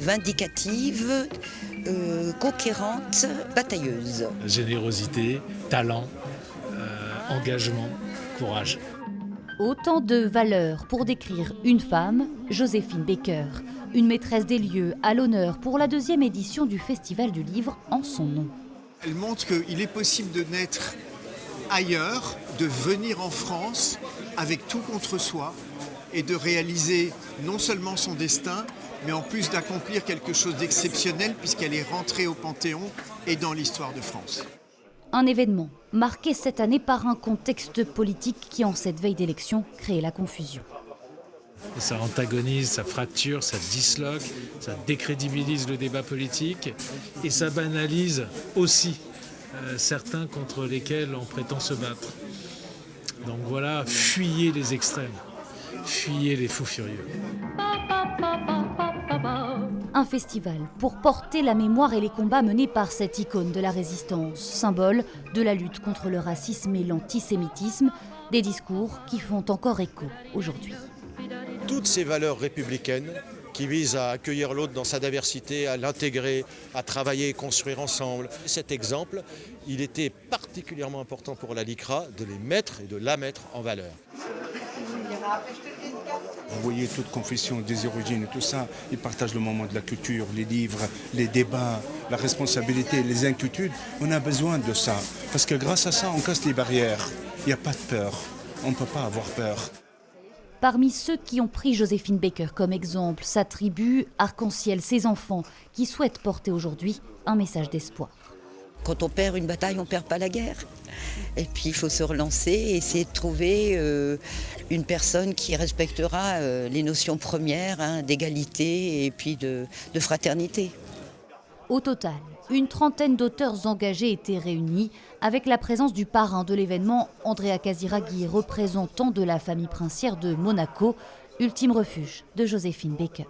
vindicative, conquérante, batailleuse. Générosité, talent, engagement, courage. Autant de valeurs pour décrire une femme, Joséphine Baker, une maîtresse des lieux à l'honneur pour la 2e édition du Festival du Livre en son nom. Elle montre qu'il est possible de naître ailleurs, de venir en France avec tout contre soi et de réaliser non seulement son destin, mais en plus d'accomplir quelque chose d'exceptionnel puisqu'elle est rentrée au Panthéon et dans l'histoire de France. Un événement marqué cette année par un contexte politique qui, en cette veille d'élection, crée la confusion. Ça antagonise, ça fracture, ça disloque, ça décrédibilise le débat politique et ça banalise aussi certains contre lesquels on prétend se battre. Donc voilà, fuyez les extrêmes, fuyez les fous furieux. Un festival pour porter la mémoire et les combats menés par cette icône de la résistance, symbole de la lutte contre le racisme et l'antisémitisme, des discours qui font encore écho aujourd'hui. Toutes ces valeurs républicaines qui visent à accueillir l'autre dans sa diversité, à l'intégrer, à travailler et construire ensemble. Cet exemple, il était particulièrement important pour la LICRA de les mettre et de la mettre en valeur. Vous voyez, toute confession des origines et tout ça, ils partagent le moment de la culture, les livres, les débats, la responsabilité, les inquiétudes. On a besoin de ça, parce que grâce à ça, on casse les barrières. Il n'y a pas de peur, on ne peut pas avoir peur. Parmi ceux qui ont pris Joséphine Baker comme exemple, sa tribu Arc-en-Ciel, ses enfants, qui souhaitent porter aujourd'hui un message d'espoir. Quand on perd une bataille, on ne perd pas la guerre. Et puis il faut se relancer et essayer de trouver une personne qui respectera les notions premières d'égalité et puis de fraternité. Au total, une trentaine d'auteurs engagés étaient réunis avec la présence du parrain de l'événement, Andrea Casiraghi, représentant de la famille princière de Monaco, ultime refuge de Joséphine Baker.